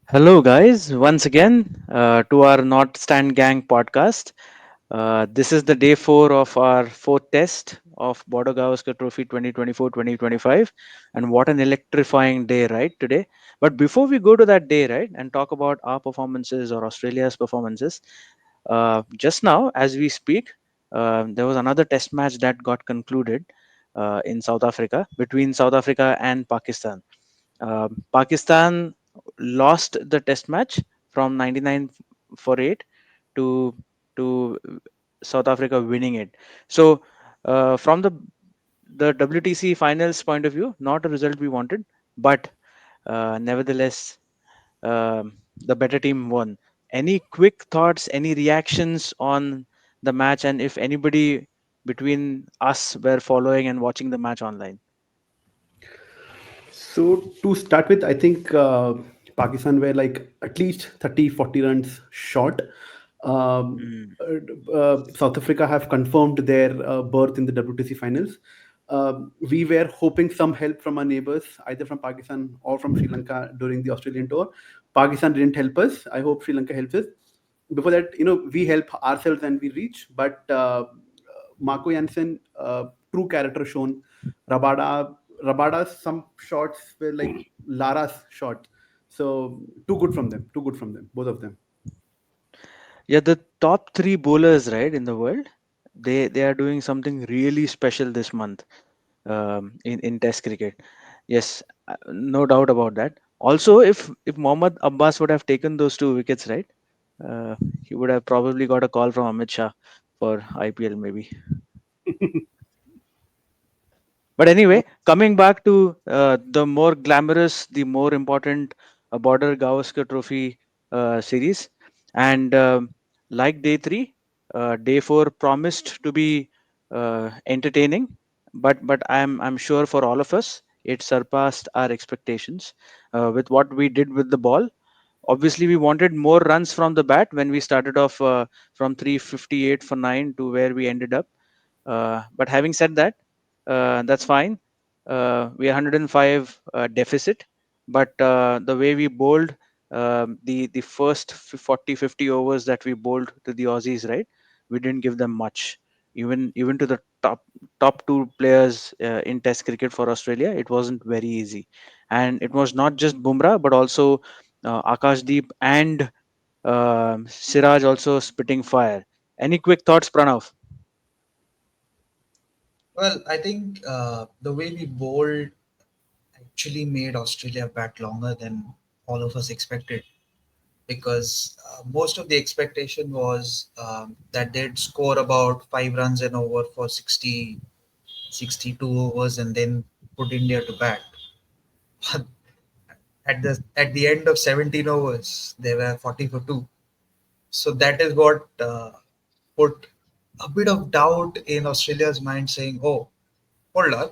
Hello, guys, once again to our Not Stand Gang podcast. This is the day four of our fourth test of Border-Gavaskar Trophy 2024-2025. And what an electrifying day, right, today. But before we go to that day, right, and talk about our performances or Australia's performances, just now, as we speak, there was another test match that got concluded in South Africa between South Africa and Pakistan. Pakistan lost the test match from 99 for 8 to to South Africa winning it. So from the WTC finals point of view, not a result we wanted, but nevertheless the better team won. Any quick thoughts, any reactions on the match, and if anybody between us were following and watching the match online? So to start with, I think Pakistan were like at least 30, 40 runs short. Mm. South Africa have confirmed their berth in the WTC finals. We were hoping some help from our neighbors, either from Pakistan or from Sri Lanka during the Australian tour. Pakistan didn't help us. I hope Sri Lanka helps us. Before that, we help ourselves and we reach. But Marco Jansen, true character shown. Rabada, Rabada's some shots were like Lara's shot. So too good from them. Too good from them. Both of them. Yeah, the top three bowlers, right, in the world, they are doing something really special this month in Test cricket. Yes, no doubt about that. Also, if Mohammad Abbas would have taken those two wickets, right, he would have probably got a call from Amit Shah for IPL maybe. But anyway, coming back to the more glamorous, the more important Border Gavaskar Trophy series, and like day three, day four promised to be entertaining, but I'm sure for all of us it surpassed our expectations with what we did with the ball. Obviously, we wanted more runs from the bat when we started off from 358 for 9 to where we ended up. But having said that, that's fine. We are 105 deficit, but the way we bowled the first 40 50 overs that we bowled to the Aussies, right? We didn't give them much. Even to the top two players in Test cricket for Australia, it wasn't very easy, and it was not just Bumrah but also Akashdeep and Siraj also spitting fire. Any quick thoughts, Pranav? Well, I think the way we bowled actually made Australia bat longer than all of us expected because most of the expectation was that they'd score about 5 runs an over for 60, 62 overs and then put India to bat. But at the end of 17 overs, they were 40 for 2. So that is what put a bit of doubt in Australia's mind saying, oh, hold on,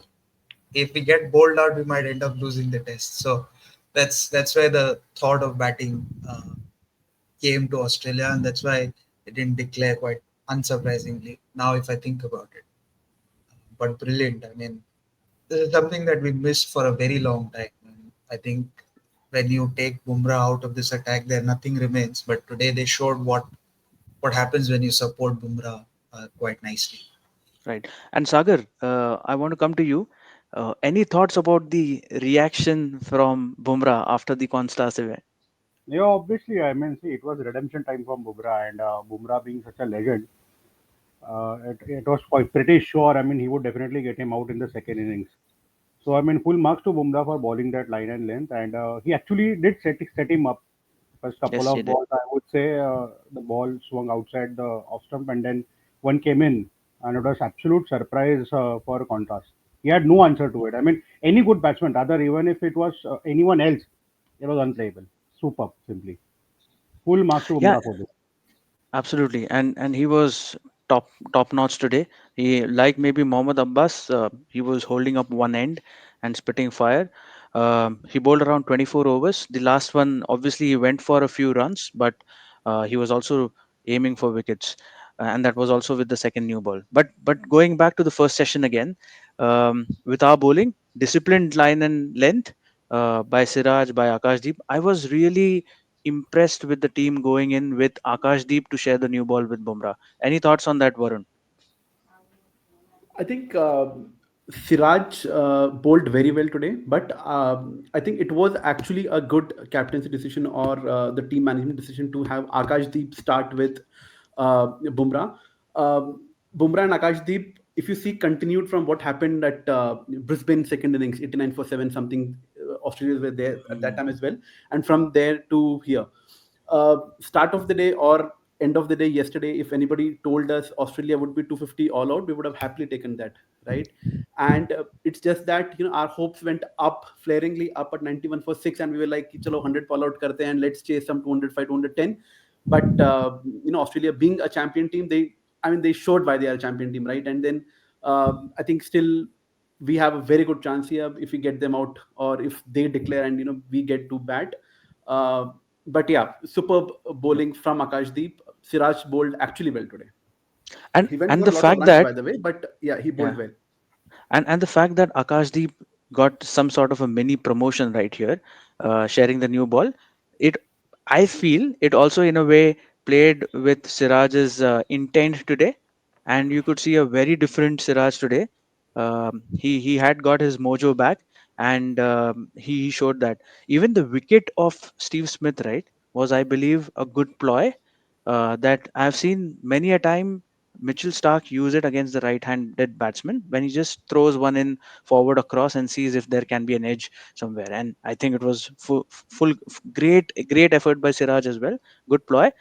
if we get bowled out, we might end up losing the test. So that's where the thought of batting came to Australia, and that's why they didn't declare quite unsurprisingly. Now, if I think about it, but brilliant. I mean, this is something that we missed for a very long time. And I think when you take Bumrah out of this attack, there nothing remains. But today they showed what happens when you support Bumrah quite nicely. Right. And Sagar, I want to come to you. Any thoughts about the reaction from Bumrah after the Constance event? Yeah, obviously, I mean, see, it was redemption time for Bumrah, and Bumrah being such a legend, it was quite pretty sure. I mean, he would definitely get him out in the second innings. So, I mean, full marks to Bumrah for bowling that line and length, and he actually did set him up. First couple Yes, he of did. balls, I would say, the ball swung outside the off stump, and then one came in, and it was absolute surprise for contrast. He had no answer to it. I mean, any good batsman, rather, even if it was anyone else, it was unplayable. Superb, simply. Full marks to Yeah, Bumrah for this. absolutely. And he was top notch today. He, like maybe Mohammad Abbas, he was holding up one end and spitting fire. He bowled around 24 overs. The last one, obviously, he went for a few runs, but he was also aiming for wickets, and that was also with the second new ball. But going back to the first session again, with our bowling, disciplined line and length by Siraj, by Akashdeep, I was really impressed with the team going in with Akashdeep to share the new ball with Bumrah. Any thoughts on that, Varun? I think Siraj bowled very well today, but I think it was actually a good captaincy decision or the team management decision to have Akashdeep start with Bumrah. Bumrah and Akashdeep, if you see, continued from what happened at Brisbane second innings, 89 for 7 something. Australians were there at that Mm. time as well, and from there to here. Start of the day or end of the day yesterday, if anybody told us Australia would be 250 all out, we would have happily taken that, right? And it's just that our hopes went up flaringly up at 91 for 6, and we were like, chalo 100 all out karte and let's chase some 205 210. But Australia being a champion team, they showed why they are a champion team, right? And then I think still we have a very good chance here if we get them out, or if they declare and we get to bat. uh, but yeah, superb bowling from Akashdeep. Siraj bowled actually well today. He went And for a the lot of fact runs, that, by the way, but yeah, he bowled yeah, well. and the fact that Akashdeep got some sort of a mini promotion right here, sharing the new ball, it I feel it also in a way played with Siraj's intent today, and you could see a very different Siraj today. He had got his mojo back, and he showed that even the wicket of Steve Smith, right, was, I believe, a good ploy that I've seen many a time. Mitchell Stark use it against the right-handed batsman when he just throws one in forward across and sees if there can be an edge somewhere. And I think it was great effort by Siraj as well. Good ploy,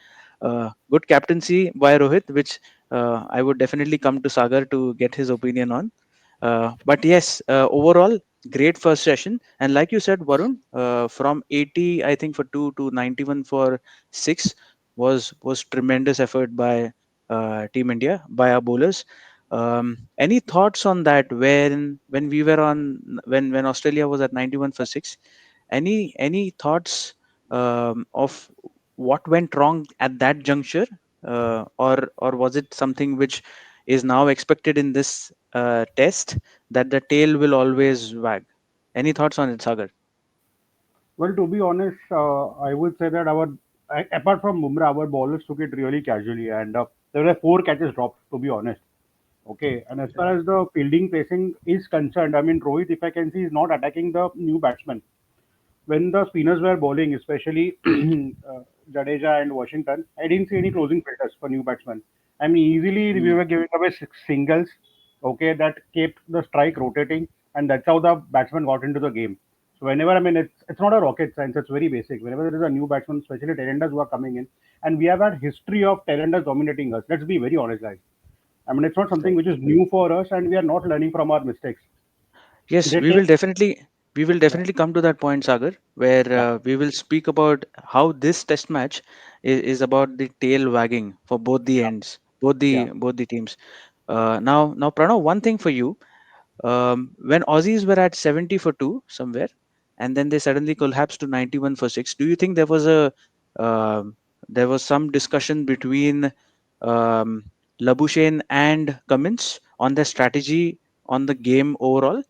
good captaincy by Rohit, which I would definitely come to Sagar to get his opinion on. But yes, overall, great first session. And like you said, Varun, from 80, I think for 2 to 91 for 6 was tremendous effort by Team India, by our bowlers. Any thoughts on that when we were on when Australia was at 91 for 6? Any thoughts of what went wrong at that juncture, or was it something which is now expected in this test, that the tail will always wag? Any thoughts on it, Sagar? Well, to be honest, I would say that apart from Bumrah, our bowlers took it really casually, and there were four catches dropped. To be honest, okay. And as far as the fielding pacing is concerned, I mean, Rohit, if I can see, is not attacking the new batsmen. When the spinners were bowling, especially Jadeja and Washington, I didn't see any closing filters for new batsmen. I mean, easily we Mm, were giving away singles, okay, that kept the strike rotating, and that's how the batsman got into the game. So whenever, I mean, it's not a rocket science; it's very basic. Whenever there is a new batsman, especially tailenders who are coming in, and we have had history of tailenders dominating us. Let's be very honest, guys. I mean, it's not something right. which is new for us, and we are not learning from our mistakes. Yes, They take, we will yeah, definitely come to that point, Sagar, where yeah, we will speak about how this test match is about the tail wagging for both the yeah, ends, yeah. both the teams. Now, Pranav, one thing for you. When Aussies were at 70 for 2 somewhere, and then they suddenly collapsed to 91 for 6, do you think um there was some discussion between um, Labuschagne and Cummins on their strategy on the game overall,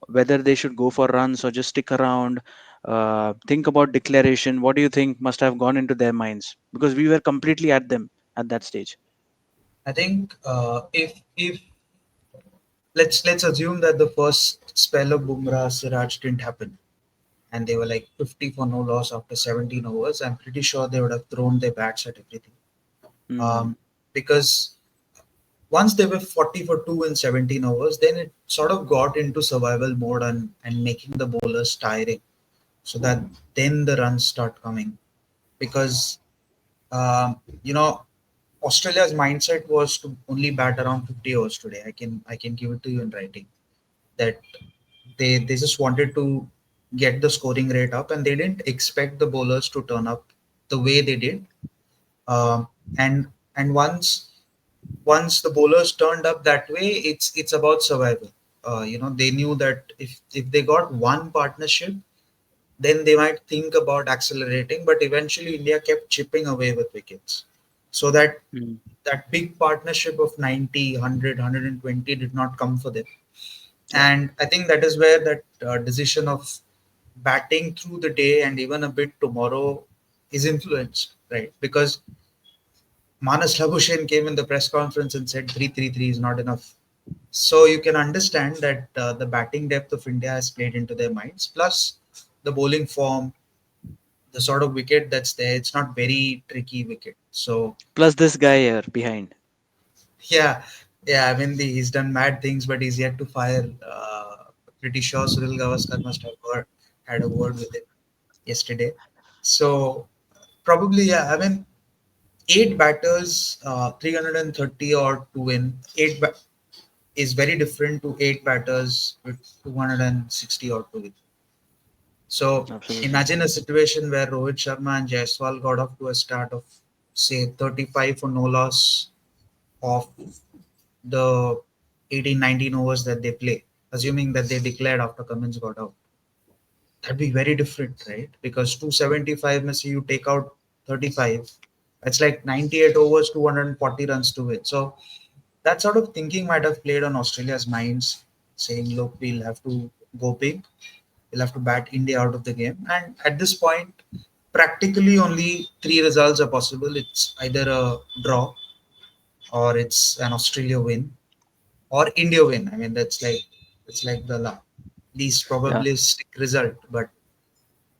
whether they should go for runs or just stick around, think about declaration? What do you think must have gone into their minds? Because we were completely at them at that stage. I think if let's assume that the first spell of Bumrah Siraj didn't happen, and they were like 50 for no loss after 17 overs. I'm pretty sure they would have thrown their bats at everything. Hmm. Because once they were 40 for 2 in 17 overs, then it sort of got into survival mode and making the bowlers tiring, so that then the runs start coming. Because, um, you know, Australia's mindset was to only bat around 50 overs today. I can give it to you in writing that they just wanted to get the scoring rate up, and they didn't expect the bowlers to turn up the way they did. Um, and and once the bowlers turned up that way, it's about survival. They knew that if they got one partnership, then they might think about accelerating. But eventually, India kept chipping away with wickets, so Hmm. that big partnership of 90, 100, did not come for them. Yeah. And I think that is where that decision of batting through the day and even a bit tomorrow is influenced, right? Because Manas Labuschagne came in the press conference and said 3-3-3 is not enough. So you can understand that the batting depth of India has played into their minds. Plus the bowling form, the sort of wicket that's there, it's not very tricky wicket. So Plus this guy here behind. yeah, yeah. I mean, he's done mad things, but he's yet to fire. Pretty sure Sunil Gavaskar must have had a word with him yesterday. So probably, yeah. I mean, eight batters, 330 or to win. Is very different to eight batters with 260 or to win. So Absolutely. imagine a situation where Rohit Sharma and Jaiswal got off to a start of say 35 for no loss of the 18, 19 overs that they play, assuming that they declared after Cummins got out. That'd be very different, right? Because 275, Messi, you take out 35. That's like 98 overs, 240 runs to win. So that sort of thinking might have played on Australia's minds, saying, look, we'll have to go big. We'll have to bat India out of the game. And at this point, practically only three results are possible. It's either a draw or it's an Australia win or India win. I mean, that's like the least Yeah, probabilistic result. But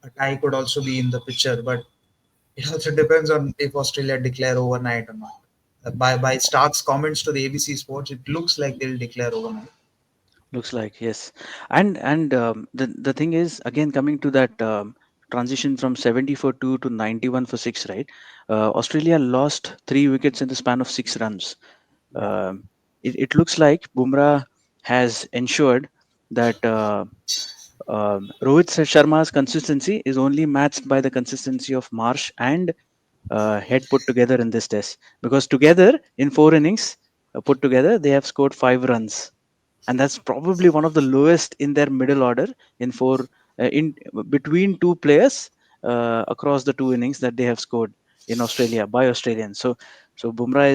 a tie could also be in the picture. But it also depends on if Australia declare overnight or not. By Stark's comments to the ABC Sports, it looks like they'll declare overnight. looks like yes. And the thing is again coming to that transition from 70 for 2 to 91 for 6, right? Australia lost 3 wickets in the span of 6 runs. Yeah. It looks like Bumrah has ensured that Rohit Sharma's consistency is only matched by the consistency of Marsh and Head put together in this test, because together in 4 innings put together they have scored 5 runs, and that's probably one of the lowest in their middle order in four in between two players across the 2 innings that they have scored in Australia by Australians. So Bumrah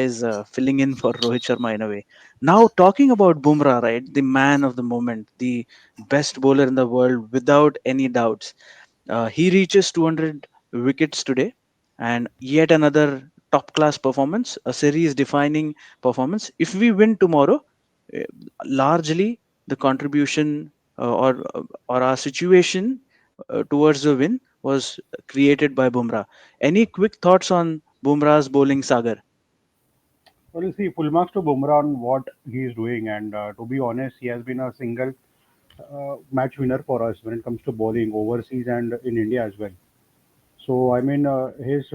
is filling in for Rohit Sharma in a way. Now talking about Bumrah, right, the man of the moment, the best bowler in the world without any doubts. He reaches 200 wickets today, and yet another top class performance, a series defining performance. If we win tomorrow, eh, largely the contribution or our situation towards the win was created by Bumrah. Any quick thoughts on Bumrah's bowling saga? Well, you see, full marks to Bumrah on what he is doing, and to be honest, he has been a single match winner for us when it comes to bowling overseas and in India as well. So I mean, his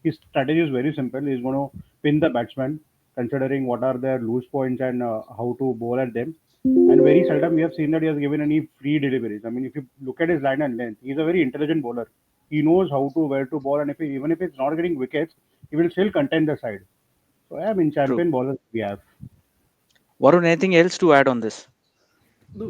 his strategy is very simple. He's going to pin the batsman, considering what are their loose points and how to bowl at them. And very seldom we have seen that he has given any free deliveries. I mean, if you look at his line and length, he's a very intelligent bowler. He knows how to where to bowl, and even if it's not getting wickets, he will still contain the side. So I mean, True. champion bowlers we have. Varun, anything else to add on this? No,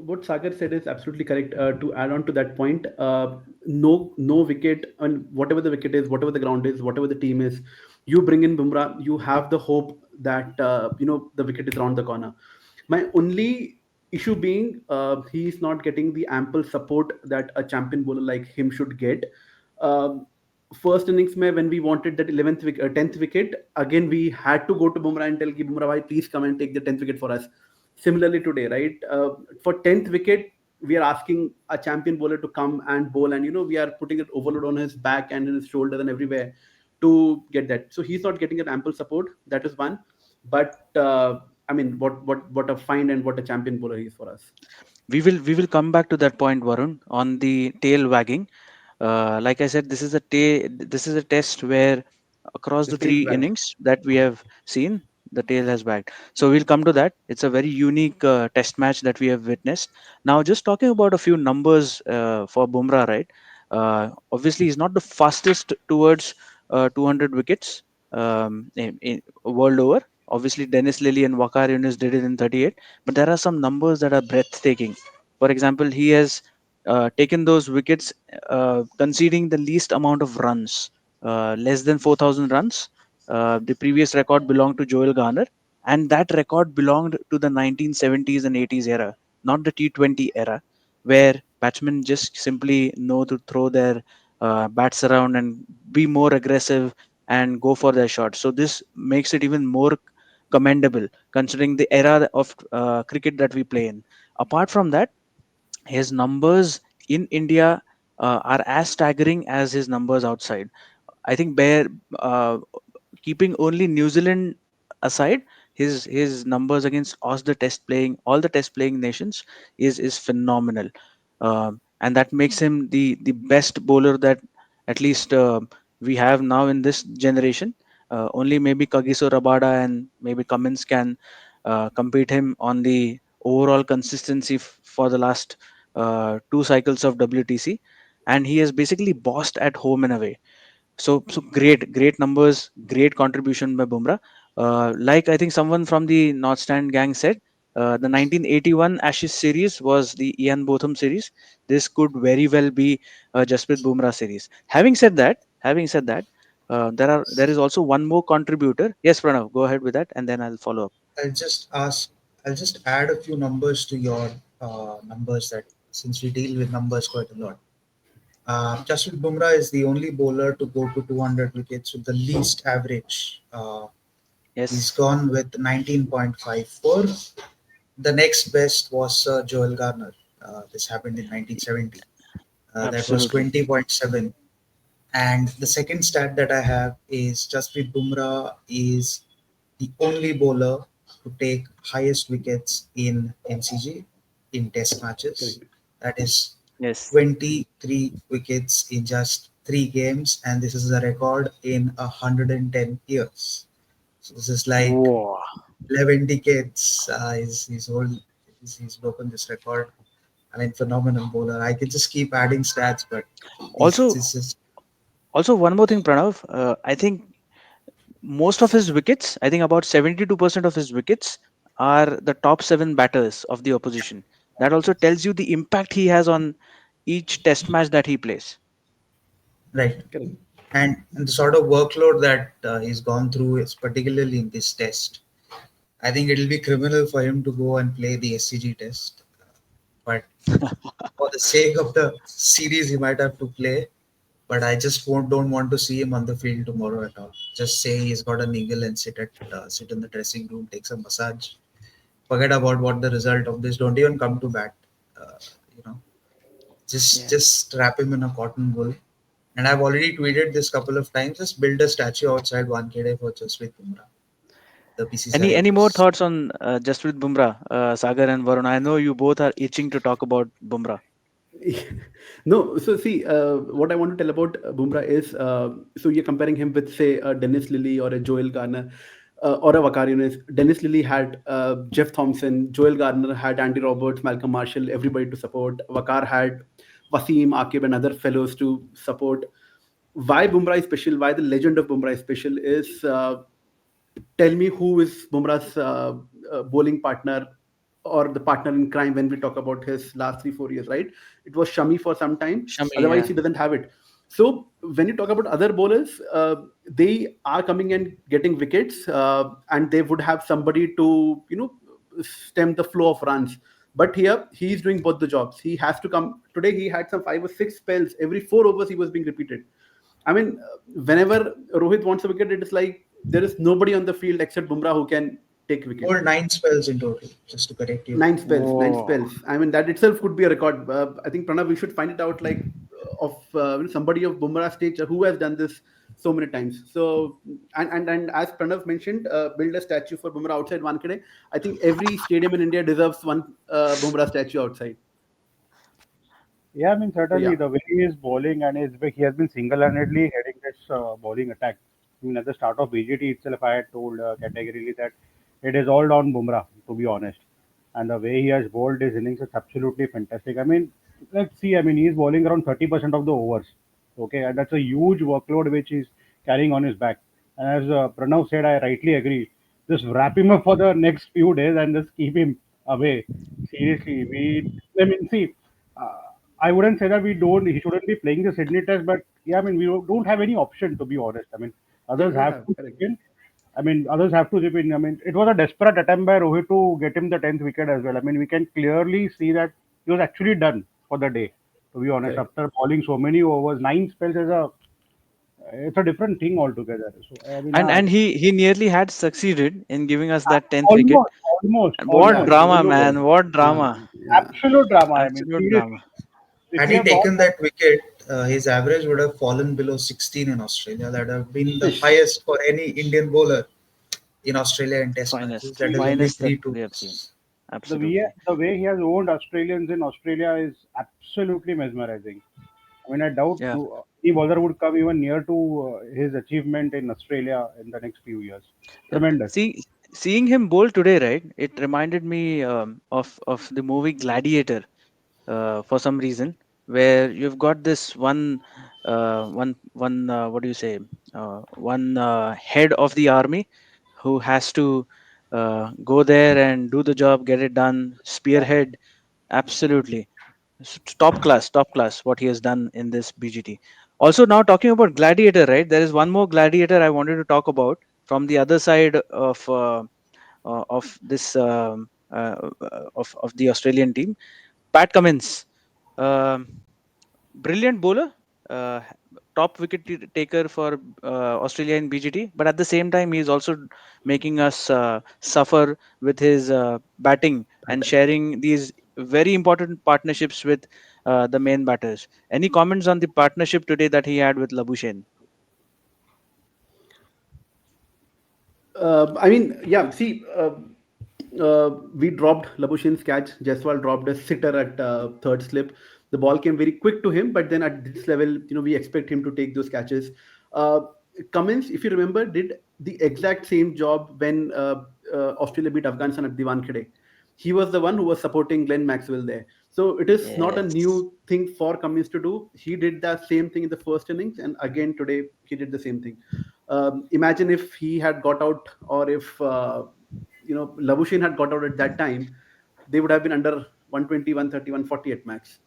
what Sagar said is absolutely correct. To add on to that point, no wicket, and whatever the wicket is, whatever the ground is, whatever the team is, you bring in Bumrah, you have the hope that the wicket is around the corner. My only issue being he's not getting the ample support that a champion bowler like him should get. Um, First innings mein when we wanted that 10th wicket, again we had to go to Bumrah and tell ki Bumrah bhai, please come and take the 10th wicket for us. Similarly today, right? For 10th wicket, we are asking a champion bowler to come and bowl, and we are putting it overload on his back and in his shoulders and everywhere to get that. So he's not getting an ample support. That is one. But I mean, what a find and what a champion bowler he is for us. We will come back to that point, Varun, on the tail wagging. Like I said, this is a test where across The the tail three wag. innings that we have seen, the tail has wagged. So we'll come to that. It's a very unique test match that we have witnessed. Now, just talking about a few numbers for Bumrah, right? Obviously, he's not the fastest towards 200 wickets in world over. Obviously, Dennis Lilly and Wakar Yunis did it in 38, but there are some numbers that are breathtaking. For example, he has taken those wickets conceding the least amount of runs, less than 4,000 runs. The previous record belonged to Joel Garner, and that record belonged to the 1970s and 80s era, not the T20 era, where batsmen just simply know to throw their bats around and be more aggressive and go for their shots. So this makes it even more commendable considering the era of cricket that we play in. Apart from that, his numbers in India are as staggering as his numbers outside. I think uh, keeping only New Zealand aside, his numbers against all the test playing nations is phenomenal, and that makes him the best bowler that at least we have now in this generation. Only maybe Kagiso Rabada and maybe Cummins can compete him on the overall consistency for the last two cycles of WTC, and he has basically bossed at home and away. So great numbers, great contribution by Bumrah. Like I think someone from the North Stand gang said, the 1981 Ashes series was the Ian Botham series. This could very well be a Jasprit Bumrah series. Having said that, there is also one more contributor. Yes, Pranav, go ahead with that, and then I'll follow up. I'll just ask, I'll just add a few numbers to your numbers that since we deal with numbers quite a lot. Jasprit Bumrah is the only bowler to go to 200 wickets with the least average. He's Yes, gone with 19.54. The next best was Sir Joel Garner. This happened in 1970. That was absolutely. 20.7. And the second stat that I have is Jasprit Bumrah is the only bowler to take highest wickets in MCG in Test matches. Correct. That is Yes. 23 wickets in just 3 games, and this is a record in 110 years. So this is like Whoa. 11 decades. He's old. He's broken this record. I mean, phenomenal bowler. I can just keep adding stats, but Also, this is also one more thing, Pranav. I think most of his wickets, I think about 72% of his wickets are the top seven batters of the opposition. That also tells you the impact he has on each test match that he plays. right. Correct. And the sort of workload that he's gone through is particularly in this test. I think it'll be criminal for him to go and play the SCG test, but for the sake of the series, he might have to play. But I just don't want to see him on the field tomorrow at all. Just say he's got an eagle and sit in the dressing room, take some massage. Forget about what the result of this. Don't even come to bat. Uh, you know, just Yeah. just wrap him in a cotton wool. And I've already tweeted this couple of times. Just build a statue outside Wankhede for Jasprit Bumrah. The BCCI Any more owners. thoughts on Jasprit Bumrah, Sagar and Varun? I know you both are itching to talk about Bumrah. No, so see, what I want to tell about Bumrah is, so you're comparing him with, say, a Dennis Lilly or a Joel Garner or a Wakar Yunis. Dennis Lilly had Jeff Thompson, Joel Garner had Andy Roberts, Malcolm Marshall, everybody to support. Wakar had Wasim, Akib, and other fellows to support. Why Bumrah is special, why the legend of Bumrah is special is, tell me who is Bumrah's bowling partner or the partner in crime when we talk about his last 3 4 years, right? It was Shami for some time. Shami, Otherwise, yeah. he doesn't have it. So when you talk about other bowlers, they are coming and getting wickets, and they would have somebody to stem the flow of runs. But here he is doing both the jobs. He has to come today. He had some 5 or 6 spells every 4 overs. He was being repeated. I mean, whenever Rohit wants a wicket, it is like there is nobody on the field except Bumrah who can take wicket. Bowled 9 spells in total, just to correct you. Nine spells, nine Whoa. spells. I mean, that itself could be a record. I think Pranav, we should find it out, like of somebody of Bumrah's nature who has done this so many times. So, and as Pranav mentioned, build a statue for Bumrah outside Wankhede. I think every stadium in India deserves one Bumrah statue outside. Yeah, I mean, So certainly yeah, the way he is bowling and he has been single-handedly heading this bowling attack. I mean, at the start of BGT itself, I had told categorically that it is all down Bumrah, to be honest. And the way he has bowled his innings is absolutely fantastic. I mean, let's see. I mean, he's bowling around 30% of the overs. Okay, and that's a huge workload which he's carrying on his back. And as Pranav said, I rightly agree. Just wrap him up for the next few days and just keep him away. Seriously, I mean, see. Uh, I wouldn't say that we don't. He shouldn't be playing the Sydney Test, but yeah, I mean, we don't have any option to be honest. I mean, yeah, you others don't have have to correct. chip in. I mean, others have to chip in. I mean, it was a desperate attempt by Rohit to get him the 10th wicket as well. I mean, we can clearly see that he was actually done. for the day. To be honest, Correct. after bowling so many overs, 9 spells is a it's a different thing altogether. So I mean, And he nearly had succeeded in giving us that 10th wicket. almost, almost, And what Yeah, almost, drama, even though. man! What Yeah, drama! yeah. absolute drama. I mean, Absolute drama. seriously, if Had he he had not, taken that wicket, his average would have fallen below 16 in Australia. That would have been the Ish. highest for any Indian bowler in Australia in Test matches. Finest, That is seriously, only finest that three we have seen. twos. Absolutely. the way he has owned Australians in Australia is absolutely mesmerizing. I mean, I doubt Yeah. any bowler would come even near to his achievement in Australia in the next few years. Yeah. Tremendous. Seeing him bowl today, right? It reminded me of the movie Gladiator, for some reason, where you've got this one what do you say, one head of the army who has to go there and do the job, get it done, spearhead. Absolutely. Top class, what he has done in this BGT. Also, now talking about Gladiator, right? There is one more Gladiator I wanted to talk about from the other side of this of the Australian team. Pat Cummins, um, brilliant bowler, uh, top wicket taker for Australia in BGT, but at the same time, he is also making us suffer with his batting and sharing these very important partnerships with the main batters. Any comments on the partnership today that he had with Labuschagne? I mean, yeah. See, we dropped Labuschagne catch. Jaiswal dropped a sitter at third slip. The ball came very quick to him, but then at this level, we expect him to take those catches. Uh, Cummins, if you remember, did the exact same job when Australia beat Afghanistan at the Wankhede. He was the one who was supporting Glenn Maxwell there. So it is not a Yes. new thing for Cummins to do. He did the same thing in the first innings, and again today he did the same thing. Imagine if he had got out, or if Labuschagne had got out at that time, they would have been under 120, 130, 140 at max.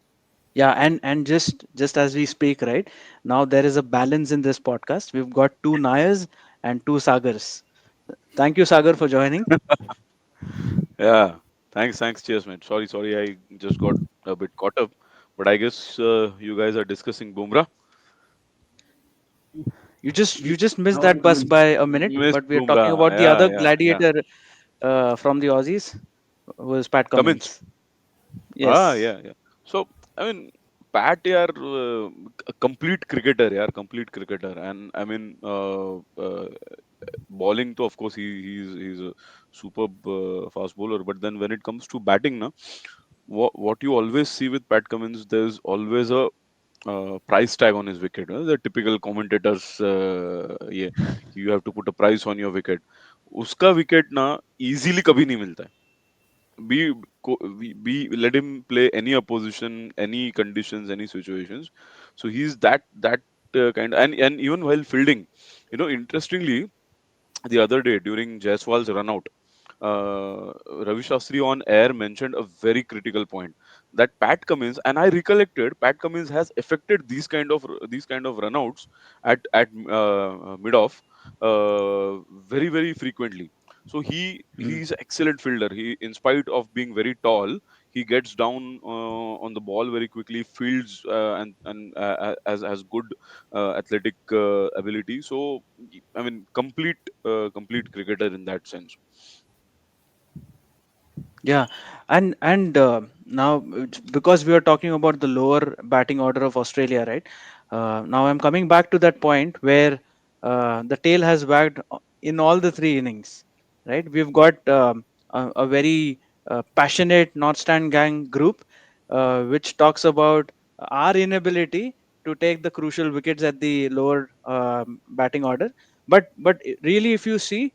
Yeah, and just as we speak, right now there is a balance in this podcast. We've got two Nayars and two Sagars. Thank you, Sagar, for joining. Yeah, thanks, cheers, man. Sorry, I just got a bit caught up, but I guess you guys are discussing Bumrah. You just missed Now that we bus Cummins. by a minute, Missed but we are talking Bumrah. about the other Yeah. gladiator from the Aussies, who is Pat Cummins. Cummins. Yes. Yeah. So I mean, Pat, yaar, a complete cricketer, yaar, complete cricketer, and I mean, bowling, to of course he's a superb fast bowler, but then when it comes to batting, na, what you always see with Pat Cummins, there's always a price tag on his wicket. The typical commentators, yeah, you have to put a price on your wicket. उसका wicket ना easily कभी नहीं मिलता है. Be let him play any opposition, any conditions, any situations. So he's that kind, and even while fielding, interestingly, the other day during Jaiswal's run out, Ravi Shastri on air mentioned a very critical point, that Pat Cummins, and I recollected Pat Cummins has affected these kind of runouts at mid off very frequently. So Hmm. he's an excellent fielder. He, in spite of being very tall, he gets down on the ball very quickly, fields as good athletic ability. So I mean, complete cricketer in that sense. Yeah, and now because we are talking about the lower batting order of Australia, right? Now I'm coming back to that point where the tail has wagged in all the three innings, right? We've got a very passionate North Stand gang group, which talks about our inability to take the crucial wickets at the lower batting order. But really, if you see,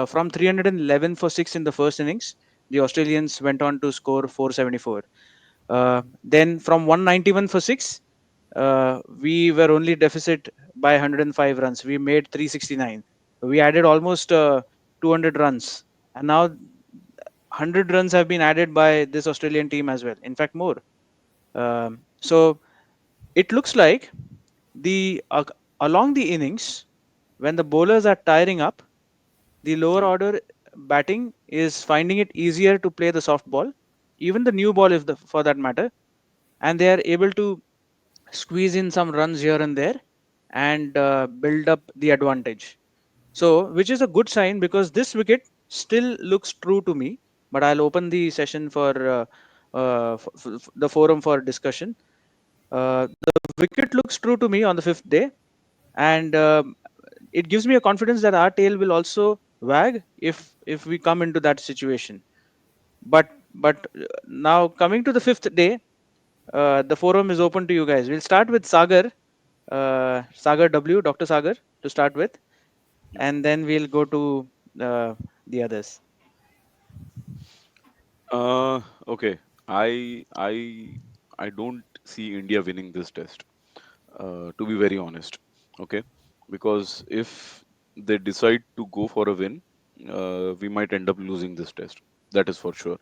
from 311 for six in the first innings, the Australians went on to score 474. Then from 191 for 6, we were only deficit by 105 runs. We made 369. We added almost 200 runs. And now 100 runs have been added by this Australian team as well. In fact, more. So it looks like the along the innings, when the bowlers are tiring up, the lower Yeah. order batting is finding it easier to play the soft ball, even the new ball, if for that matter. and they are able to squeeze in some runs here and there and build up the advantage. So, which is a good sign because this wicket still looks true to me. But I'll open the session for the forum for discussion. The wicket looks true to me on the fifth day, and it gives me a confidence that our tail will also wag if we come into that situation. But now coming to the fifth day, the forum is open to you guys. We'll start with Sagar, Sagar W, Dr. Sagar, to start with, and then we'll go to the others. Okay. I I I don't see India winning this test. To be very honest. Okay, because if they decide to go for a win, we might end up losing this test. That is for sure.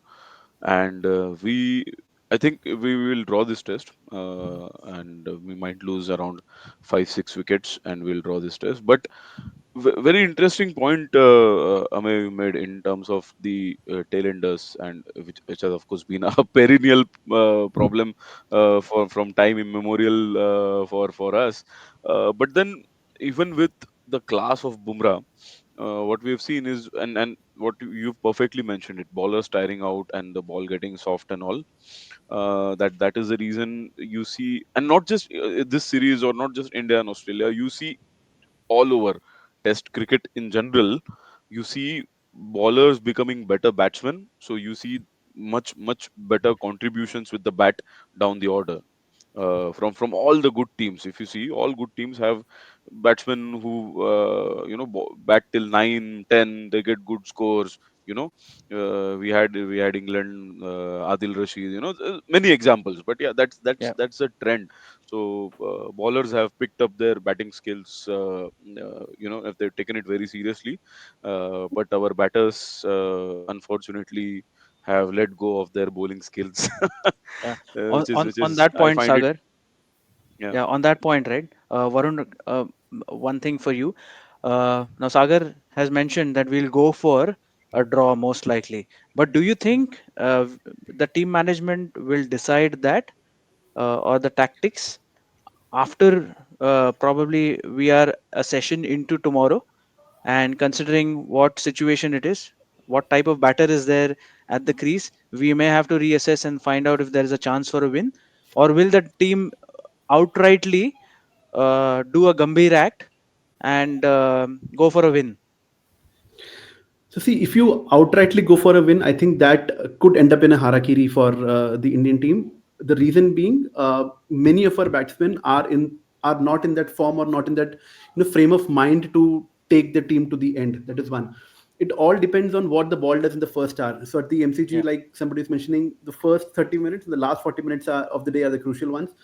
And I think we will draw this test, and we might lose around 5 6 wickets, and we'll draw this test. But very interesting point, Amay, you made in terms of the tailenders, and which has of course been a perennial problem for from time immemorial for us. But then even with the class of Bumrah, what we have seen is, and what you've perfectly mentioned it, bowlers tiring out and the ball getting soft and all. That is the reason you see, and not just this series or not just India and Australia. You see all over test cricket in general, you see bowlers becoming better batsmen, so you see much better contributions with the bat down the order, from all the good teams. If you see, all good teams have batsmen who bat till 9 10, they get good scores, you know. We had England, Adil Rashid, many examples. But yeah, Yeah, that's a trend. So bowlers have picked up their batting skills, if they've taken it very seriously. But our batters, unfortunately, have let go of their bowling skills. yeah. Which On is, that I point, find it. Sagar. Yeah. Yeah, on that point, right, Varun. One thing for you. Now, Sagar has mentioned that we'll go for a draw most likely. But do you think the team management will decide that, or the tactics after probably we are a session into tomorrow, and considering what situation it is, what type of batter is there at the crease, we may have to reassess and find out if there is a chance for a win, or will the team outrightly do a Gambhir act and go for a win? So see, if you outrightly go for a win, I think that could end up in a harakiri for the Indian team. The reason being, many of our batsmen are not in that form or not in that frame of mind to take the team to the end. That is one. It all depends on what the ball does in the first hour. So at the MCG, Yeah. like somebody is mentioning, the first 30 minutes and the last 40 minutes of the day are the crucial ones.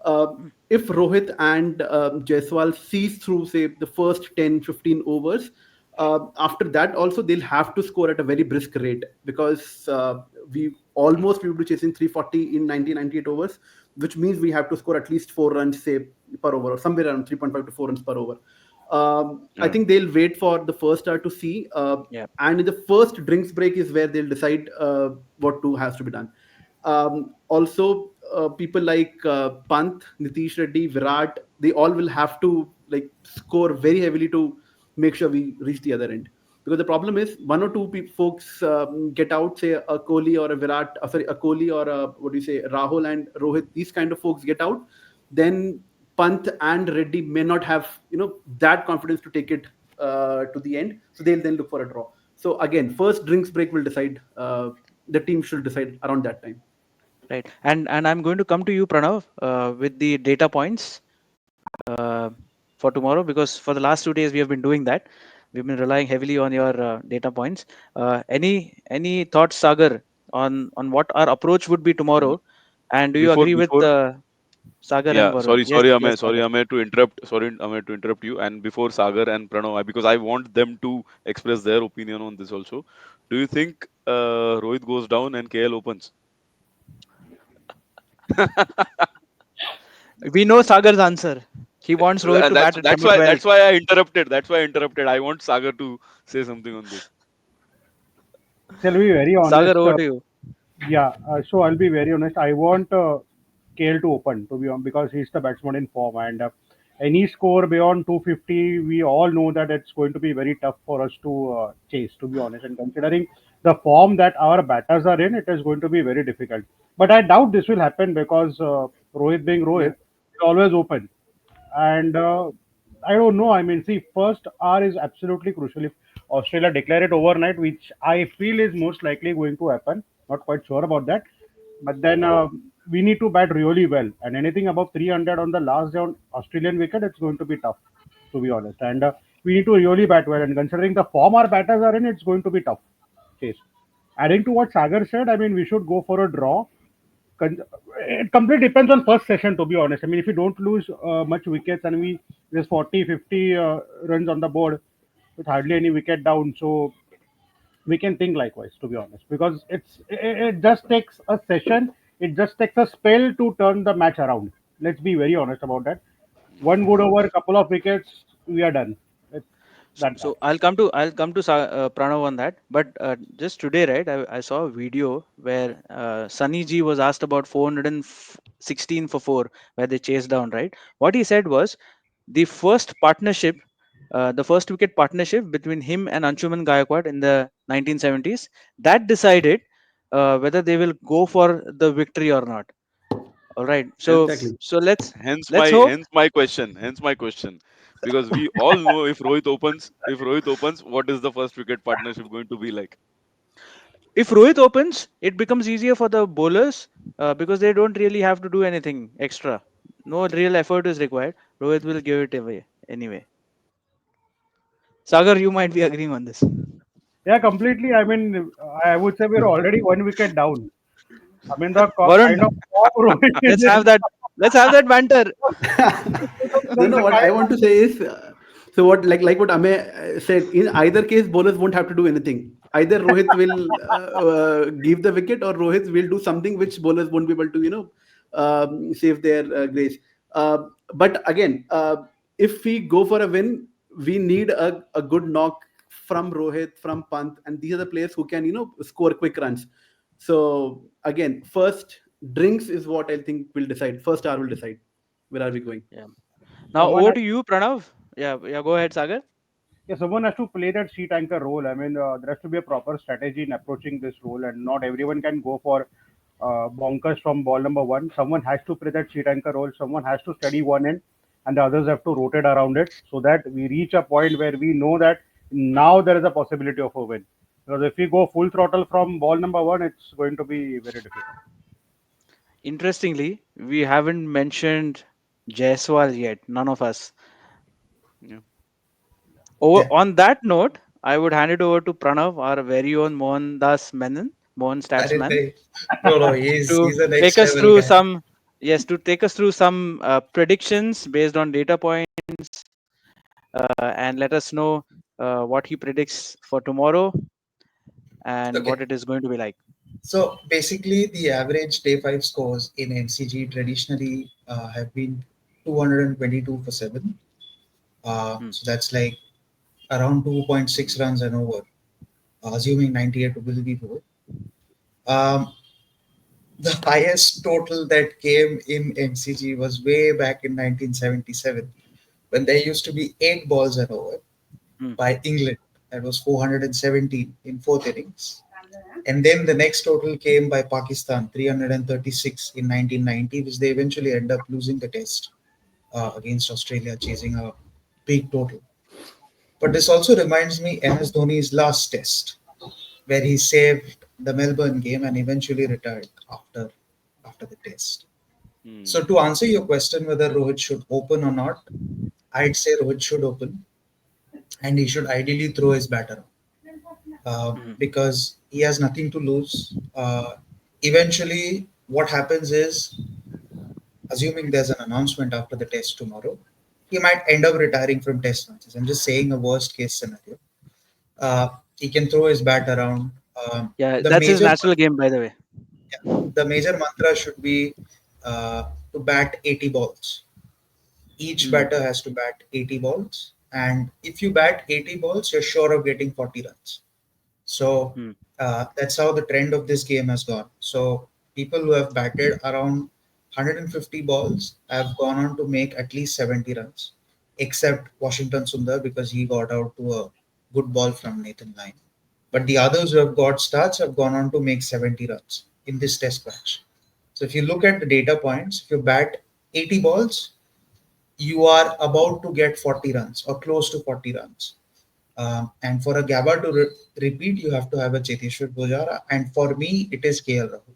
Uh, Mm. if Rohit and Jaiswal sees through, say, the first 10, 15 overs, after that also they'll have to score at a very brisk rate, because we will be chasing 340 in 1998 overs, which means we have to score at least 4 runs, say, per over, or somewhere around 3.5 to 4 runs per over. I Yeah. think they'll wait for the first hour to see, Yeah. and in the first drinks break is where they'll decide what to has to be done. Also, people like Pant, Nitish Reddy, Virat, they all will have to like score very heavily to make sure we reach the other end. Because the problem is, one or two folks get out, say a Kohli or a Virat, sorry, a Kohli or a, what do you say, Rahul and Rohit. These kind of folks get out, then Pant and Reddy may not have that confidence to take it to the end. So they'll then look for a draw. So again, first drinks break will decide. The team should decide around that time. Right. And I'm going to come to you, Pranav, with the data points uh, for tomorrow, because for the last 2 days we have been doing that. We've been relying heavily on your data points. Any thoughts, Sagar, on what our approach would be Mm, tomorrow? And do you before agree with before Sagar and Yeah, Varun? Yes, yes, sorry, Sagar. Amay, to interrupt. Sorry, Amay, to interrupt you. And before Sagar and Pranav, because I want them to express their opinion on this also. Do you think Rohit goes down and KL opens? We know Sagar's answer. He wants Rohit And to bat at that's number why 12. I interrupted. That's why I interrupted. I want Sagar to say something on this. Shall be very Sagar, honest. over to you. Yeah, so I'll be very honest. I want scale to open, to be honest, because he's the batsman in form. And any score beyond 250, we all know that it's going to be very tough for us to chase, to be honest. And considering the form that our batters are in, it is going to be very difficult. But I doubt this will happen because Rohit being Yeah. Rohit, he always open. And I don't know. I mean, see, first hour is absolutely crucial. If Australia declare it overnight, which I feel is most likely going to happen, not quite sure about that. But then we need to bat really well, and anything above 300 on the last day on Australian wicket, it's going to be tough, to be honest. And we need to really bat well. And considering the form our batters are in, it's going to be tough. Chase. Adding to what Sagar said, I mean, we should go for a draw. It completely depends on first session, to be honest. I mean, if we don't lose much wickets and we there's 40, 50 runs on the board with hardly any wicket down, so we can think likewise, to be honest, because it just takes a session, it just takes a spell to turn the match around. Let's be very honest about that. One good over, a couple of wickets, we are done. It's that So bad. I'll come to Pranav on that. But just today, right? I saw a video where Sunny G was asked about 416 for four, where they chased down. Right? What he said was the first partnership, the first wicket partnership between him and Anshuman Gaikwad in the 1970s, that decided whether they will go for the victory or not. All right. So Exactly. so let's Hence my let's hope. question. Because we all know if Rohit opens, what is the first wicket partnership going to be like? If Rohit opens, it becomes easier for the bowlers because they don't really have to do anything extra. No real effort is required. Rohit will give it away anyway. Sagar, you might be agreeing on this. Yeah, completely. I mean, I would say we're already one wicket down. I mean, the Varun, kind of form Rohit is let's have in. that. Let's have that banter. No, The no. What I kind want to say is, so what like what Ame said. In either case, bowlers won't have to do anything. Either Rohit will give the wicket, or Rohit will do something which bowlers won't be able to, save their grace. But again, if we go for a win, we need a good knock from Rohit, from Pant, and these are the players who can, score quick runs. So again, first drinks is what I think will decide. First hour will decide where are we going. Yeah. Now someone over has, to you, Pranav. Yeah, yeah. Go ahead, Sagar. yeah, someone has to play that sheet anchor role. I mean, there has to be a proper strategy in approaching this role, and not everyone can go for bonkers from ball number one. Someone has to play that sheet anchor role. Someone has to study one end, and the others have to rotate around it so that we reach a point where we know that now there is a possibility of a win. Because if we go full throttle from ball number one, it's going to be very difficult. Interestingly, we haven't mentioned Jaiswal yet. None of us. Yeah. Over, Yeah. on that note, I would hand it over to Pranav, our very own Mohan Das Menon, Mohan Statsman, Arey, no, he's to a take next us level through guy. some yes to take us through some predictions based on data points and let us know what he predicts for tomorrow and what Okay. it is going to be like. So basically, the average day five scores in MCG traditionally have been 222 for seven. Hmm. So that's like around 2.6 runs and over, assuming 98 will be more. Um, the highest total that came in MCG was way back in 1977 when there used to be 8 balls and over Hmm. by England. That was 417 in fourth innings. And then the next total came by Pakistan, 336 in 1990, which they eventually end up losing the test against Australia, chasing a big total. But this also reminds me MS Dhoni's last test, where he saved the Melbourne game and eventually retired after the test. So Hmm. to answer your question whether Rohit should open or not, I'd say Rohit should open and he should ideally throw his batter Hmm. because he has nothing to lose. Eventually, what happens is, assuming there's an announcement after the test tomorrow, he might end up retiring from test matches. I'm just saying a worst case scenario. He can throw his bat around. Yeah, The that's his major natural game, by the way. yeah, the major mantra should be to bat 80 balls. Each Hmm. batter has to bat 80 balls, and if you bat 80 balls, you're sure of getting 40 runs. So Hmm. that's how the trend of this game has gone. So people who have batted around 150 balls have gone on to make at least 70 runs, except Washington Sundar because he got out to a good ball from Nathan Lyon. But the others who have got starts have gone on to make 70 runs in this test match. So if you look at the data points, if you bat 80 balls, you are about to get 40 runs or close to 40 runs. And for a Gabba to repeat, you have to have a Cheteshwar Pujara. And for me, it is KL Rahul.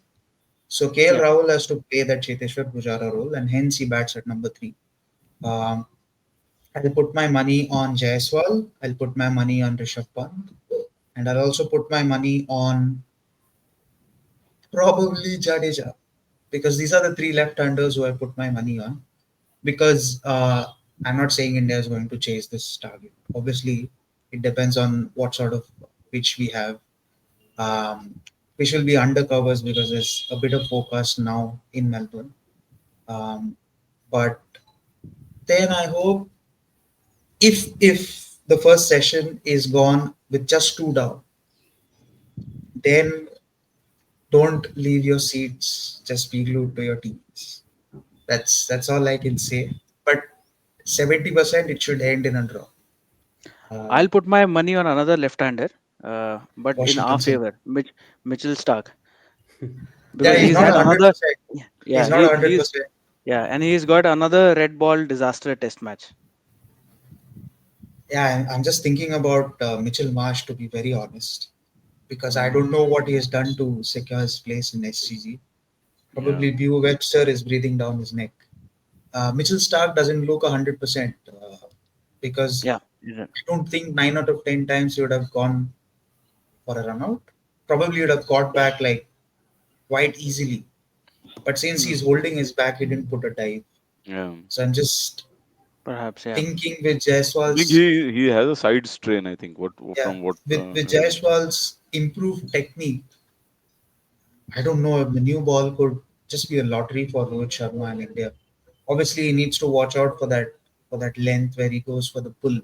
So KL Yeah. Rahul has to play that Cheteshwar Pujara role, and hence he bats at number three. Um, I'll put my money on Jaiswal. I'll put my money on Rishabh Pant, and I'll also put my money on probably Jadeja because these are the three left-handers who I put my money on. Because I'm not saying India is going to chase this target. Obviously, it depends on what sort of pitch we have. Pitch will be undercovers because there's a bit of focus now in Melbourne. Um, but then I hope if the first session is gone with just two down, then don't leave your seats. Just be glued to your teams. That's all I can say. But 70% it should end in a draw. I'll Um, put my money on another left-hander, but in our Washington Sundar. favor, Mitchell Stark, Yeah, because he's he's not had a hundred another. percent. He's Yeah, not a hundred he's percent. yeah, and he's got another red ball disaster test match. Yeah, I'm just thinking about Mitchell Marsh to be very honest, because I don't know what he has done to secure his place in SCG. Yeah. Probably Bew Webster is breathing down his neck. Mitchell Stark doesn't look 100% because Yeah, he's a- I don't think 9 out of 10 times he would have gone for a run out. Probably would have got back like quite easily. But since hmm, he's holding his back, he didn't put a dive. Yeah. So I'm just perhaps yeah. thinking with I think Jaiswal's he has a side strain. I think what yeah from what with yeah. Jaiswal's improved technique, I don't know if the new ball could just be a lottery for Rohit Sharma and India. Obviously, he needs to watch out for that length where he goes for the pull.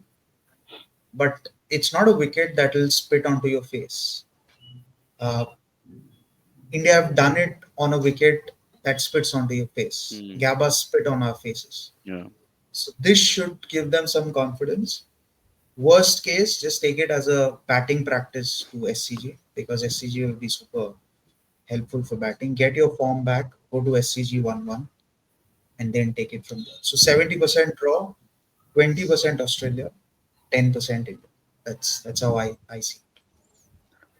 But it's not a wicket that will spit onto your face. Uh, India have done it on a wicket that spits onto your face. Mm, Gabba spit on our faces. yeah. So this should give them some confidence. Worst case, just take it as a batting practice to SCG because SCG will be super helpful for batting. Get your form back, go to SCG 1-1, and then take it from there. So 70% draw, 20% Australia, 10% India. That's how I see it.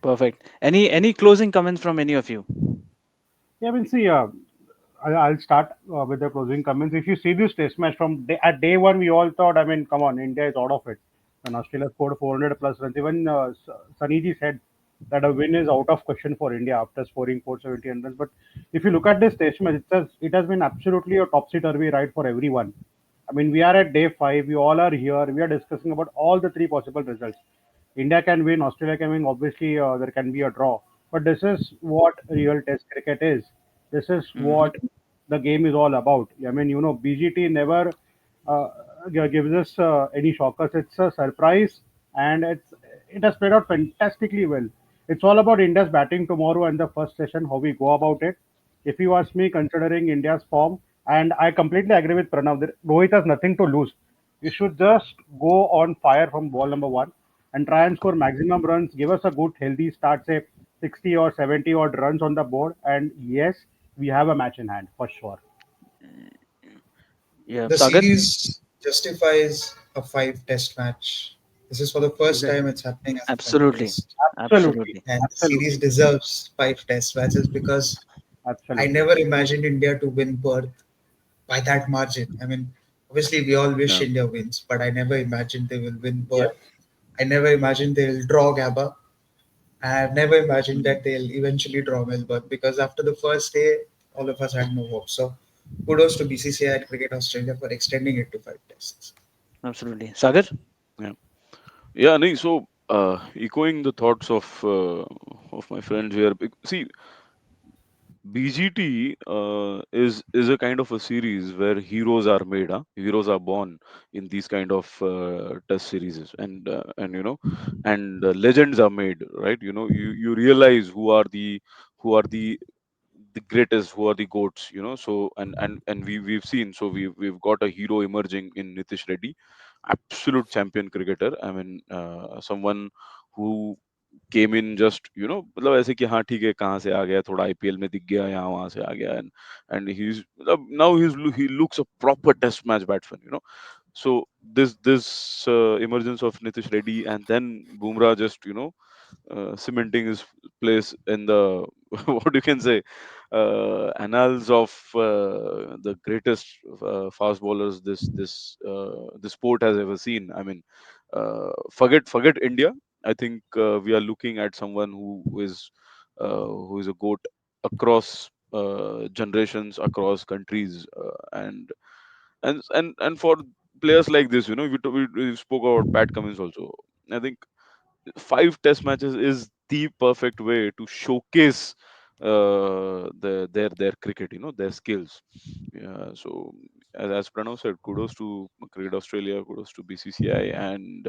Perfect. Any closing comments from any of you? Yeah, I mean, see, I'll start with the closing comments. If you see this test match from at day one, we all thought, I mean, come on, India is out of it. When Australia scored 400 plus runs, even Sunny said that a win is out of question for India after scoring 470 runs. But if you look at this test match, it has been absolutely a topsy turvy ride for everyone. I mean, we are at day five. We all are here. We are discussing about all the three possible results. India can win, Australia can win. Obviously, there can be a draw. But this is what real Test cricket is. This is Hmm. what the game is all about. I mean, BGT never uh, gives us any shockers. It's a surprise, and it has played out fantastically well. It's all about India's batting tomorrow and the first session, how we go about it. If you ask me, considering India's form, and I completely agree with Pranav, that Rohit has nothing to lose. You should just go on fire from ball number one and try and score maximum runs. Give us a good, healthy start, say 60 or 70 odd runs on the board, and yes, we have a match in hand for sure. Yeah, The Sagar. series justifies a five test match. This is for the first time Exactly. it's happening as a five Absolutely, test. Absolutely. absolutely. And the series Absolutely. deserves five test matches because I Absolutely. never imagined India to win Perth by that margin. I mean, obviously we all wish Yeah. India wins, but I never imagined they will win Yeah. Perth. I never imagined they'll draw Gabba. I've never imagined that they'll eventually draw Melbourne because after the first day, all of us had no hope. So kudos to BCCI and Cricket Australia for extending it to five tests. Absolutely. Sagar? Yeah. Yeah. No, so echoing the thoughts of my friends here. See, BGT is a kind of a series where heroes are made. Huh? Heroes are born in these kind of test series, and and legends are made. Right? You realize who are the the greatest, who are the goats, so and we've seen, so we've got a hero emerging in Nitish Reddy, absolute champion cricketer. I mean, someone who came in just, मतलब ऐसे कि हाँ ठीक है, कहाँ से आ गया, थोड़ा आईपीएल में दिख गया, यहाँ वहां से आ गया, and he's now he looks a proper test match batsman, so this emergence of Nitish Reddy, and then Bumrah just, cementing his place in the what you can say, annals of the greatest fast bowlers this sport has ever seen. I mean, forget India. I think we are looking at someone who is a goat across generations, across countries, and for players like this, we spoke about Pat Cummins also. I think 5 test matches is the perfect way to showcase their cricket, their skills. Yeah, so as Pranav said, kudos to Cricket Australia, kudos to BCCI, and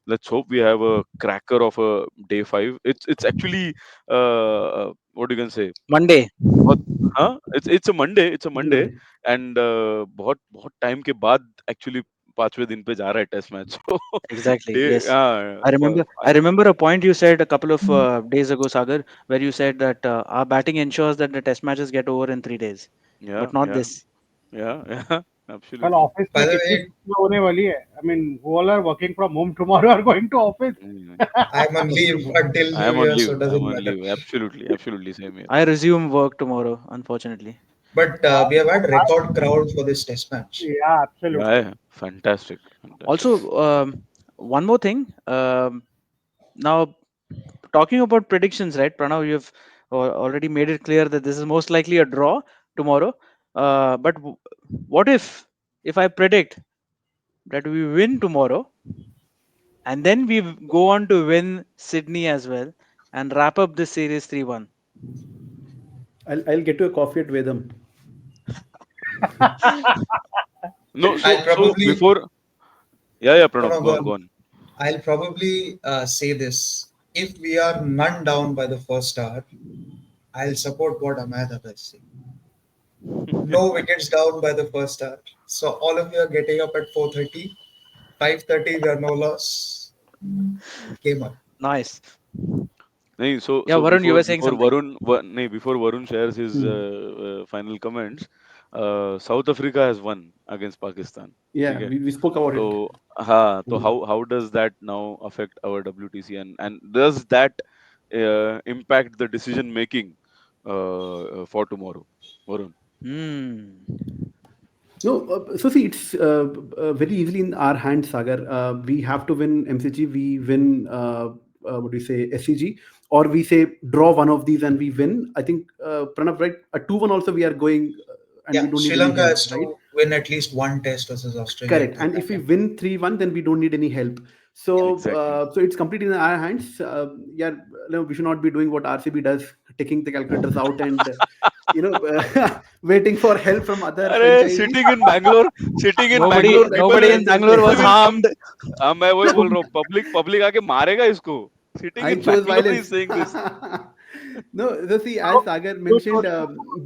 let's hope we have a cracker of a day five. It's actually what you can say. Monday. बहुत हाँ, it's a Monday, Monday. and बहुत बहुत time के बाद actually 5वें दिन पे जा रहा है test match so Exactly. day Yes. I for remember. I remember a point you said a couple of days ago, Sagar, where you said that our batting ensures that the test matches get over in 3 days, yeah but not yeah this. yeah yeah कल absolutely. Office By में the कितनी way, छुट्टियां होने वाली है? I mean, who all are working from home tomorrow are going to office. Mm. I'm on Working leave from home. until I New am on Year, so leave. it I am doesn't on matter. leave. Absolutely same here. I resume work tomorrow, unfortunately. But we have had record crowd for this test match. Yeah, Yeah, absolutely. yeah. Fantastic, fantastic. Also, one more thing. Now, talking about predictions, right, Pranav, you've already made it clear that this is most likely a draw tomorrow. But what if I predict that we win tomorrow and then we go on to win Sydney as well and wrap up this series 3-1? I'll get you a coffee at Vedam. No, I'll so probably before, yeah, no Pranav, no go go on, on. go on. I'll probably say this: if we are none down by the first hour, I'll support what Ahmed is saying. No wickets down by the first hour. So all of you are getting up at 4:30. 5:30, we are no loss. Game on. Nice. नहीं, Yeah, so Varun, you before were saying before something. Varun नहीं, before Varun shares his Hmm. final comments, South Africa has won against Pakistan. Yeah, ठीक है? we spoke about it. So हाँ, तो Hmm. how does that now affect our WTC, and does that impact the decision making for tomorrow, Varun? Hmm. No, so see, it's very easily in our hands, Sagar. We have to win MCG, we win, what do you say, SCG, or we say draw one of these and we win. I think, Pranav, right? A 2-1 also we are going and we Yeah, don't need Sri any Lanka help, has right? to win at least one test versus Australia Correct. to And if crack we in. win 3-1, then we don't need any help. Yeah. Exactly. So it's completely in our hands. Yeah, no, we should not be doing what RCB does, taking the calculators out and, waiting for help from other अरे franchisees. sitting in Nobody, Bangalore, Bangalore, nobody in Bangalore was people will come. harmed. हाँ, मैं वही बोल रहा हूँ, public आके मारेगा इसको. Sitting I in chose Bangalore, he's violence. saying this. No, so see, as Sagar mentioned,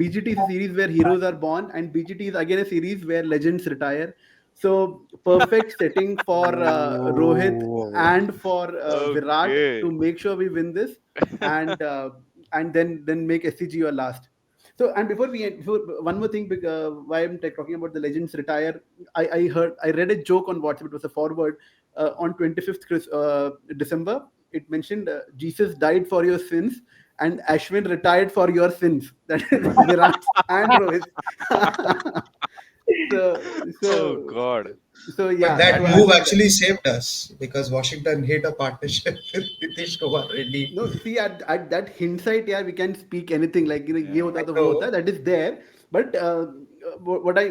BGT is a series where heroes are born, and BGT is again a series where legends retire. So, perfect setting for Rohit Whoa. and for Virat Okay. to make sure we win this, and then make SCG your last. So, and before one more thing, why I'm talking about the legends retire, I read a joke on WhatsApp. It was a forward on 25th December. It mentioned Jesus died for your sins and Ashwin retired for your sins. That is Virat and Rohit. so Oh so God. But yeah. that So That I is move mean, actually saved us because Washington hit a partnership with Nitish Kumar Reddy. no, see at that hindsight, yeah, we can speak anything like ye yeah. hota I to wo know. hota, that is there. But what I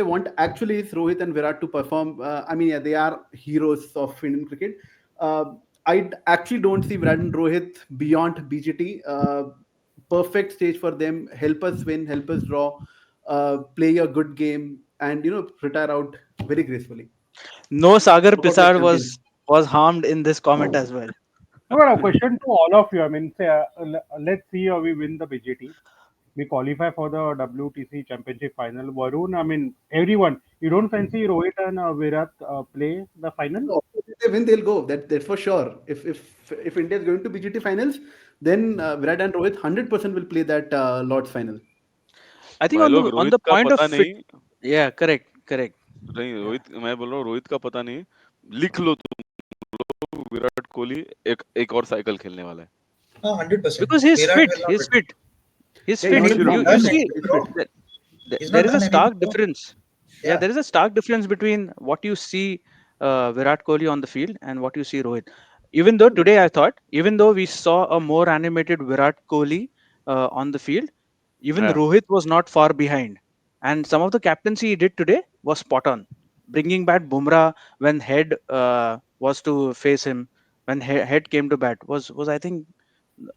want actually is Rohit and Virat to perform. I mean, yeah, they are heroes of Indian cricket. Uh, I actually don't see Virat and Rohit beyond BGT. Perfect stage for them. Help us win, help us draw, play a good game, and retire out very gracefully. No Sagar Walk out like Pisar champions. was harmed in this comment as well. I've got a question to all of you. I mean, say, let's see how we win the BGT. we qualify for the WTC Championship final. Varun, I mean, everyone, you don't fancy Rohit and Virat play the final? No, if they win, they'll go. That's for sure. If India is going to BGT finals, then Virat and Rohit 100% will play that Lord's final. I think भाई लोग on Rohit the का point of पता fit. नहीं, Yeah, correct, correct. नहीं Yeah. Rohit, मैं बोल रहा हूँ रोहित का पता नहीं, लिख लो तुम लोग, विराट कोहली एक एक और साइकिल खेलने वाला है. 100%. Because he's Virat fit. will not He's return. fit. He's Yeah, he's fit. And not he's in not You form. done see, anything He's fit. wrong. there, He's there not is a done anything stark wrong. difference. Yeah, Yeah. there is a stark difference between what you see Virat Kohli on the field and what you see Rohit. Even though today I thought, even though we saw a more animated Virat Kohli on the field, even Yeah. Rohit was not far behind. And some of the captaincy he did today was spot on. Bringing back Bumrah when head was to face him, when head came to bat was I think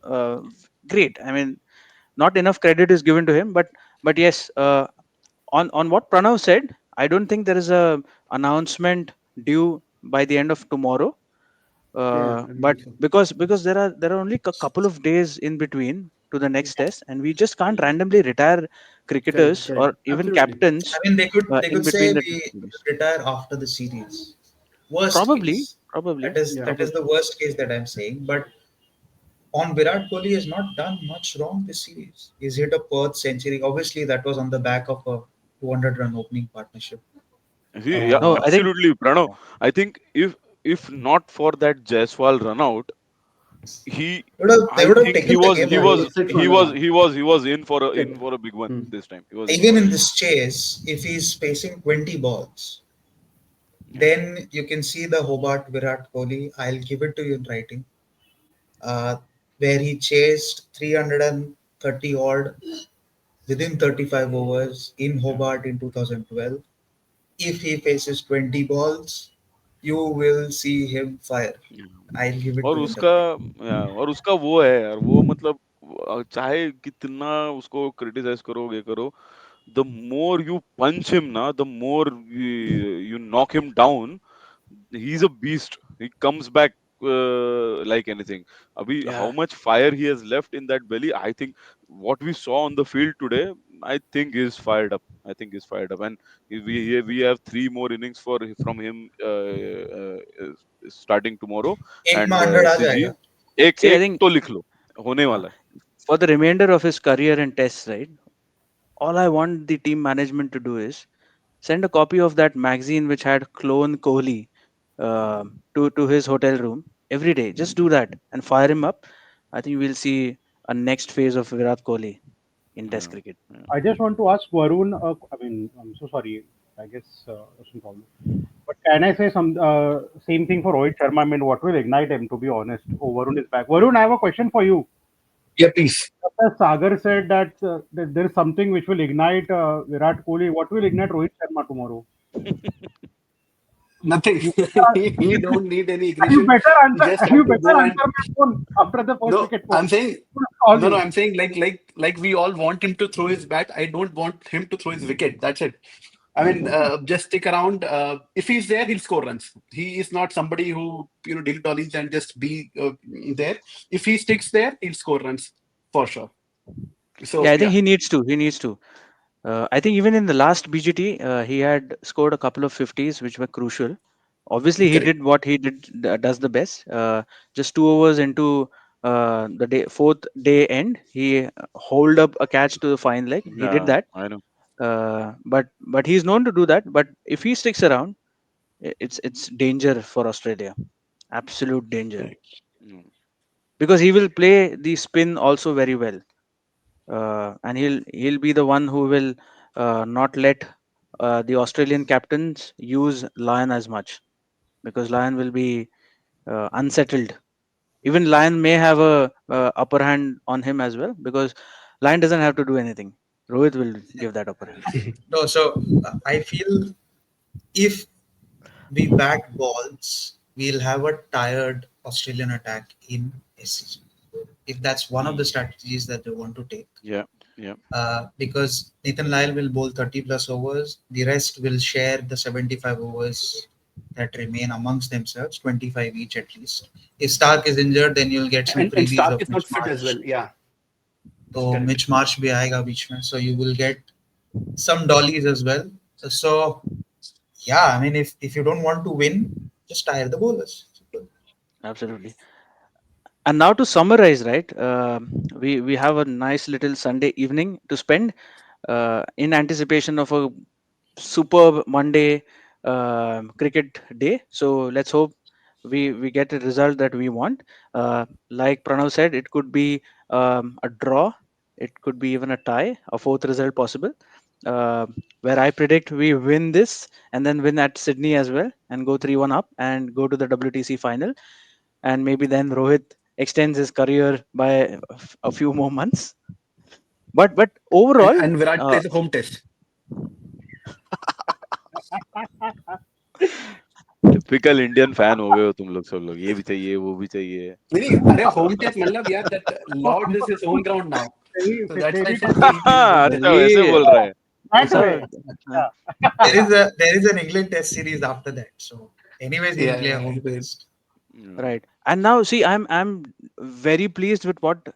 uh, great. I mean, not enough credit is given to him, but yes, on what Pranav said, I don't think there is a announcement due by the end of tomorrow. Yeah, I don't But think so. because there are only a couple of days in between to the next test, and we just can't randomly retire Correct, cricketers correct. or even Absolutely. I captains mean, they in could say between the we series. retire after the series. Worst Probably, case. probably, Yeah. That is the probably. worst case that I'm saying. But on Virat Kohli has not done much wrong this series. He's hit a Perth century. Obviously, that was on the back of a 200-run opening partnership. Yeah, No, Uh, I think absolutely, Pranav. yeah. I think if not for that Jaiswal run out, he, they I would have think taken the game Yeah, he away. was set for another one. he was in Correct. for a big one Hmm. this time. He was in Even for a in big one. this chase, if he's facing 20 balls, Yeah. then you can see the Hobart Virat Kohli. I'll give it to you in writing. Uh, where he chased 330 odd within 35 overs in Yeah. Hobart in 2012. If he faces 20 balls, you will see him fire. Yeah. I'll give it और to you in उसका, writing. और उसका वो है यार, वो मतलब चाहे कितना उसको क्रिटिसाइज करो, ये करो, the more you punch him na, the more you knock him down. He's a beast. He comes back like anything. Abhi, how Yeah, much fire he has left in that belly? I think what we saw on the field today, I think is fired up. I think is fired up, and we have three more innings for from him starting tomorrow, एक में and 100 uh MCG. जाएगा. एक see, I एक think तो लिख लो, होने uh, वाला है. for the remainder of his career in tests, right? All I want the team management to do is send a copy of that magazine which had clone Kohli to his hotel room every day. Just do that and fire him up. I think we'll see a next phase of Virat Kohli in Test Yeah, cricket. yeah. I just want to ask Varun. I mean, I'm so sorry. I guess that's no problem. But can I say some same thing for Rohit Sharma? I mean, what will ignite him? To be honest, oh, Varun is back. Varun, I have a question for you. Yeah, please. As Sagar said that there is something which will ignite Virat Kohli. What will ignite Rohit Sharma tomorrow? Nothing. You better, You don't need any you ignition. better You answer. just You have to better go and answer my phone after the first no. wicket fall. I'm saying Call no, no. you. I'm saying like we all want him to throw his bat. I don't want him to throw his wicket. That's it. I mean, just stick around. If he's there, he'll score runs. He is not somebody who dilly dollies and just be there. If he sticks there, he'll score runs for sure. Yeah, So I think yeah, he needs to. He needs to. I think even in the last BGT, he had scored a couple of 50s, which were crucial. Obviously, he correct. did what he does the best. Just 2 overs into the fourth day end, he hold up a catch to the fine leg. He did Yeah, that. I know. But he's known to do that. But if he sticks around, it's danger for Australia. Absolute danger Correct. Mm. because he will play the spin also very well, and he'll be the one who will not let the Australian captains use Lion as much because Lion will be unsettled. Even Lion may have a upper hand on him as well because Lion doesn't have to do anything. Rohit will give that upper hand. No, so I feel if we bat balls, we'll have a tired Australian attack in SCG. If that's one of the strategies that they want to take, Yeah, yeah. because Nathan Lyle will bowl 30 plus overs, the rest will share the 75 overs that remain amongst themselves, 25 each at least. If Stark is injured, then you'll get some And freebies Stark of is not Mitch fit as well. Marsh. Yeah. तो Correct. Mitch मार्च भी आएगा बीच में, so you will get some dollies as well. So yeah, I mean, if you don't want to win, just tire the bowlers. Simple. Absolutely. And now to summarize, right? We have a nice little Sunday evening to spend in anticipation of a superb Monday cricket day. So let's hope we get a result that we want. Like Pranav said, it could be a draw, it could be even a tie, a fourth result possible. Uh, where I predict we win this and then win at Sydney as well and go 3-1 up and go to the WTC final, and maybe then Rohit extends his career by a few more months. But overall, And Virat uh, plays a home test. Typical Indian fan हो गए हो तुम लोग सब लोग, ये भी चाहिए वो भी चाहिए। नहीं नहीं, अरे होम टेस्ट मतलब यार, that तो Lords is हमको his home ground now. सही So से that's why I तेरी said he'll win this. अच्छा वैसे ये बोल रहे हैं। दैट ऐसा वे। हाँ, अच्छा। There is a there is an England Test series after that, so anyways he'll Yeah, play a yeah, home he will. test. right. And now see, I'm very pleased with what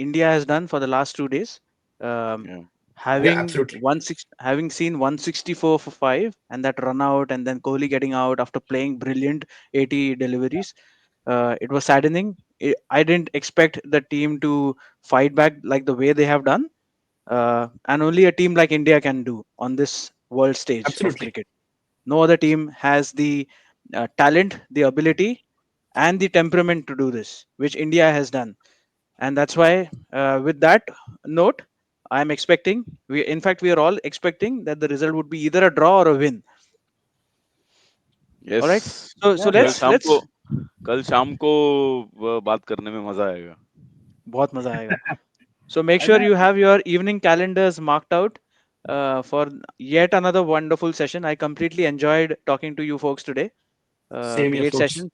India has done for the last 2 days. Um, Yeah. Yeah, having absolutely. having seen 164 for five and that run out, and then Kohli getting out after playing brilliant 80 deliveries. It was saddening. I didn't expect the team to fight back like the way they have done, and only a team like India can do on this world stage of Absolutely. cricket. No other team has the talent, the ability, and the temperament to do this, which India has done. And that's why, with that note, I'm expecting. In fact, we are all expecting that the result would be either a draw or a win. All yes, right. So yes कल sir. let's शाम को let's कल शाम को बात करने में मजा आएगा। बहुत मजा आएगा. So make sure अच्छा। you have your evening calendars marked out for yet another wonderful session. I completely enjoyed talking to you folks today. Same here, Great folks. session.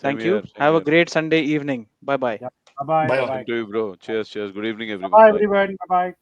Same Thank you. Year, same Have a year. great Sunday evening. Bye bye. Bye Bye bye all. Bye. Same to you bro, cheers cheers, good evening everyone, bye bye. Everyone, bye.